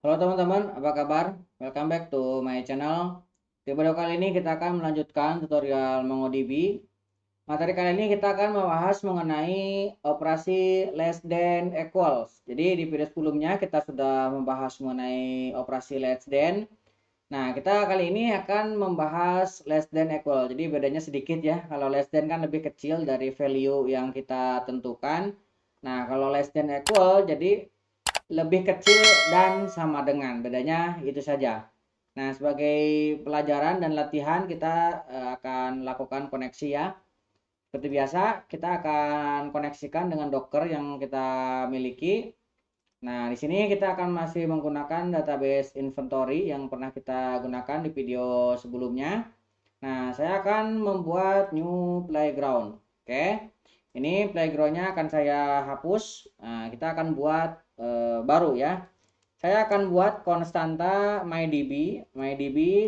Halo teman-teman, apa kabar? Welcome back to my channel. Di video kali ini kita akan melanjutkan tutorial MongoDB. Materi kali ini kita akan membahas mengenai operasi less than equals. Jadi di video sebelumnya kita sudah membahas mengenai operasi less than. Nah, kita kali ini akan membahas less than equal. Jadi bedanya sedikit ya. Kalau less than kan lebih kecil dari value yang kita tentukan. Nah, kalau less than equal jadi lebih kecil dan sama dengan, bedanya itu saja. Nah, sebagai pelajaran dan latihan kita akan lakukan koneksi ya. Seperti biasa, kita akan koneksikan dengan Docker yang kita miliki. Nah, di sini kita akan masih menggunakan database inventory yang pernah kita gunakan di video sebelumnya. Nah, saya akan membuat new playground. Oke. Ini playgroundnya akan saya hapus. Nah, kita akan buat baru ya. Saya akan buat konstanta mydb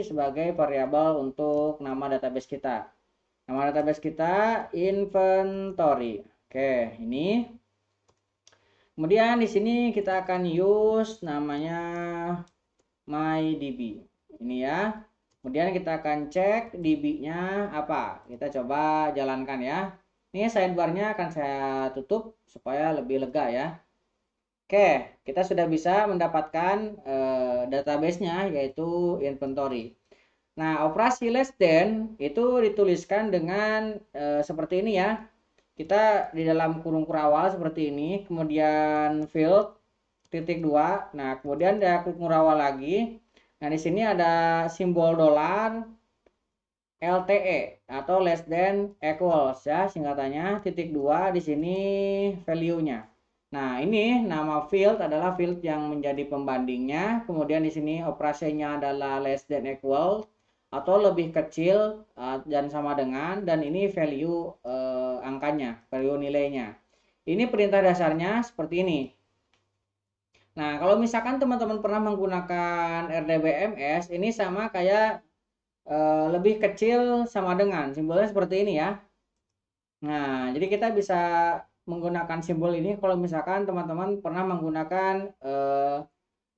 sebagai variabel untuk nama database kita. Nama database kita inventory. Oke, ini. Kemudian di sini kita akan use namanya mydb. Ini ya. Kemudian kita akan cek db-nya apa. Kita coba jalankan ya. Ini sidebar-nya akan saya tutup supaya lebih lega ya. Oke, kita sudah bisa mendapatkan database-nya yaitu inventory. Nah, operasi less than itu dituliskan dengan seperti ini ya. Kita di dalam kurung kurawal seperti ini, kemudian field titik dua. Nah, kemudian ada kurung kurawal lagi. Nah, di sini ada simbol dolar LTE atau less than equals ya singkatannya titik dua di sini value-nya. Nah, ini nama field adalah field yang menjadi pembandingnya. Kemudian di sini operasinya adalah less than equal atau lebih kecil dan sama dengan, dan ini value angkanya, value nilainya. Ini perintah dasarnya seperti ini. Nah, kalau misalkan teman-teman pernah menggunakan RDBMS, ini sama kayak lebih kecil sama dengan, simbolnya seperti ini ya. Nah, jadi kita bisa menggunakan simbol ini kalau misalkan teman-teman pernah menggunakan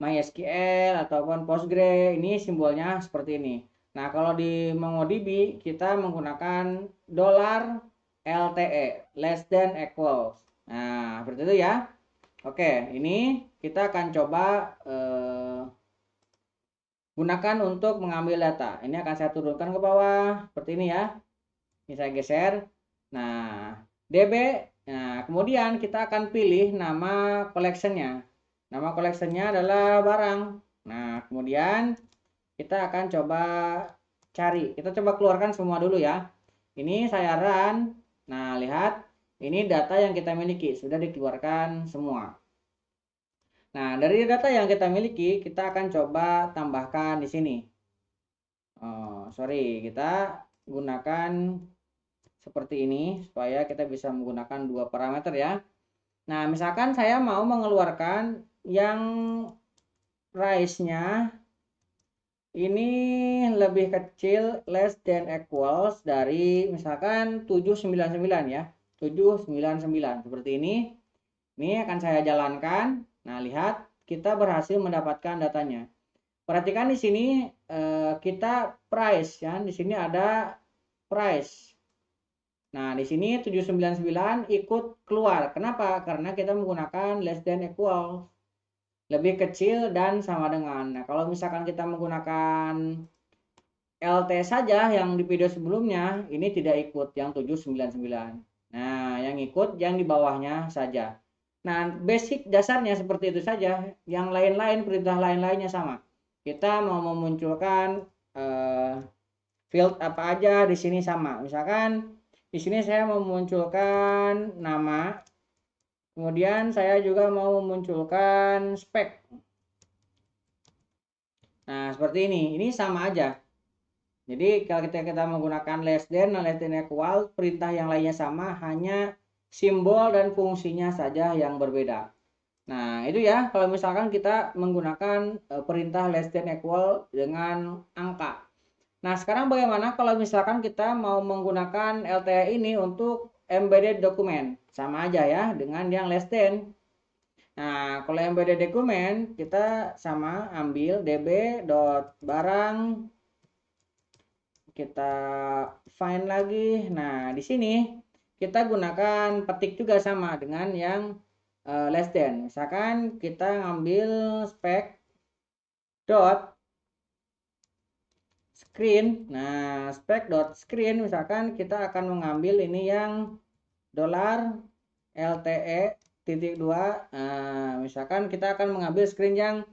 MySQL ataupun Postgre, ini simbolnya seperti ini. Nah, kalau di MongoDB kita menggunakan dolar LTE, less than equals. Nah, seperti itu ya. Oke, ini kita akan coba gunakan untuk mengambil data. Ini akan saya turunkan ke bawah seperti ini ya. Ini saya geser. Nah, DB. Nah, kemudian kita akan pilih nama collection-nya. Nama collection-nya adalah barang. Nah, kemudian kita akan coba cari. Kita coba keluarkan semua dulu ya. Ini saya run. Nah, lihat. Ini data yang kita miliki. Sudah dikeluarkan semua. Nah, dari data yang kita miliki, kita akan coba tambahkan di sini. Oh, sorry, kita gunakan seperti ini supaya kita bisa menggunakan dua parameter ya. Nah, misalkan saya mau mengeluarkan yang price-nya ini lebih kecil less than equals dari misalkan 799 ya. 799 seperti ini. Ini akan saya jalankan. Nah, lihat kita berhasil mendapatkan datanya. Perhatikan di sini kita price ya. Di sini ada price. Nah, di sini 799 ikut keluar. Kenapa? Karena kita menggunakan less than equal. Lebih kecil dan sama dengan. Nah, kalau misalkan kita menggunakan LT saja yang di video sebelumnya, ini tidak ikut yang 799. Nah, yang ikut yang di bawahnya saja. Nah, basic dasarnya seperti itu saja. Yang lain-lain, perintah lain-lainnya sama. Kita mau memunculkan field apa aja di sini sama. Misalkan di sini saya memunculkan nama, kemudian saya juga mau memunculkan spek. Nah, seperti ini. Ini sama aja. Jadi kalau kita menggunakan less than dan less than equal, perintah yang lainnya sama, hanya simbol dan fungsinya saja yang berbeda. Nah, itu ya kalau misalkan kita menggunakan perintah less than equal dengan angka. Nah, sekarang bagaimana kalau misalkan kita mau menggunakan LTE ini untuk embedded dokumen? Sama aja ya dengan yang less than. Nah, kalau embedded dokumen kita sama ambil db.barang, kita find lagi. Nah, di sini kita gunakan petik juga sama dengan yang less than. Misalkan kita ngambil spec dot screen. Nah, spec dot screen misalkan kita akan mengambil ini yang dolar LTE titik 2. Nah, misalkan kita akan mengambil screen yang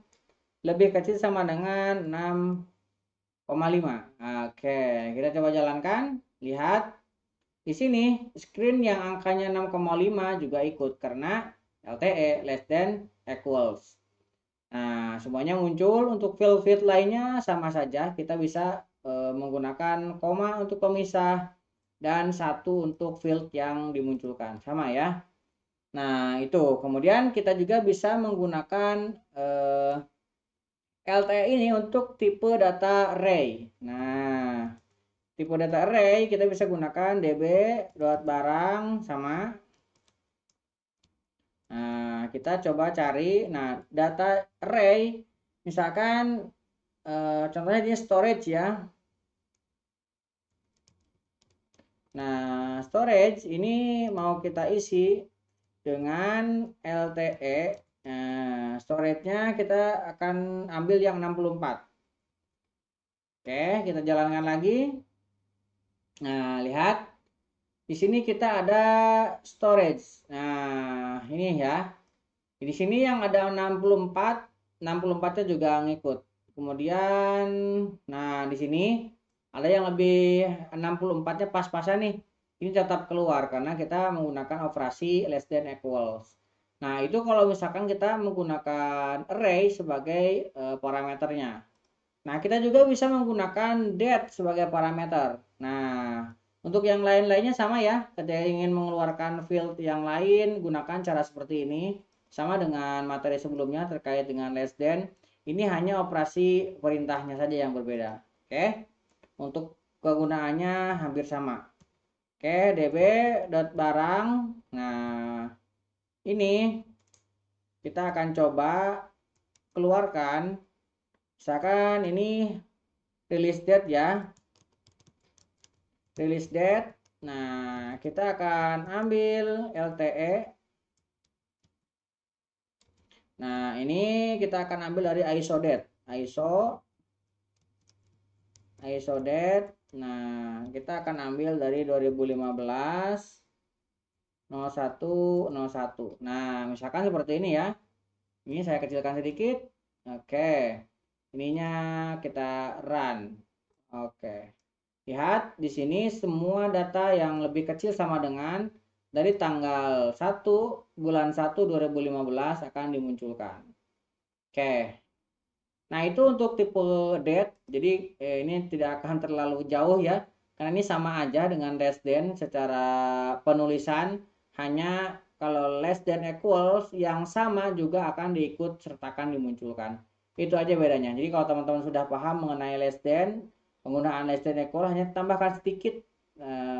lebih kecil sama dengan 6,5. Oke, kita coba jalankan. Lihat di sini screen yang angkanya 6,5 juga ikut karena LTE less than equals. Nah, semuanya muncul. Untuk field lainnya sama saja. Kita bisa menggunakan koma untuk pemisah dan satu untuk field yang dimunculkan. Sama ya. Nah, itu. Kemudian kita juga bisa menggunakan LTE ini untuk tipe data array. Nah, tipe data array kita bisa gunakan db.barang sama. Nah, kita coba cari. Nah, data array misalkan contohnya ini storage ya. Nah, storage ini mau kita isi dengan LTE. Nah, storage-nya kita akan ambil yang 64. Oke, kita jalankan lagi. Nah, lihat. Di sini kita ada storage. Nah, ini ya. Di sini yang ada 64, 64-nya juga ngikut. Kemudian, nah di sini ada yang lebih 64-nya pas-pasan nih. Ini tetap keluar karena kita menggunakan operasi less than equals. Nah, itu kalau misalkan kita menggunakan array sebagai parameternya. Nah, kita juga bisa menggunakan det sebagai parameter. Nah, untuk yang lain-lainnya sama ya. Ketika ingin mengeluarkan field yang lain, gunakan cara seperti ini. Sama dengan materi sebelumnya terkait dengan less than. Ini hanya operasi perintahnya saja yang berbeda. Oke. Untuk kegunaannya hampir sama. Oke, db.barang. Nah, ini kita akan coba keluarkan. Misalkan ini release date ya. Release date. Nah, kita akan ambil LTE. Nah, ini kita akan ambil dari ISO date. ISO date. Nah, kita akan ambil dari 2015 0101. Nah, misalkan seperti ini ya. Ini saya kecilkan sedikit. Oke. Ininya kita run. Oke. Lihat di sini semua data yang lebih kecil sama dengan dari tanggal 1 bulan 1 2015 akan dimunculkan. Oke. Nah, itu untuk tipe date. Jadi ini tidak akan terlalu jauh ya. Karena ini sama aja dengan less than secara penulisan, hanya kalau less than equals yang sama juga akan diikut sertakan dimunculkan. Itu aja bedanya. Jadi kalau teman-teman sudah paham mengenai less than, penggunaan less than equal, hanya tambahkan sedikit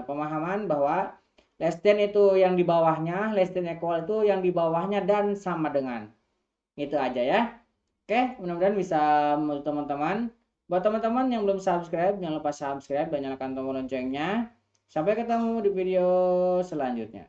pemahaman bahwa less than itu yang di bawahnya, less than equal itu yang di bawahnya dan sama dengan. Itu aja ya. Oke, mudah-mudahan bisa membantu teman-teman. Buat teman-teman yang belum subscribe, jangan lupa subscribe dan nyalakan tombol loncengnya. Sampai ketemu di video selanjutnya.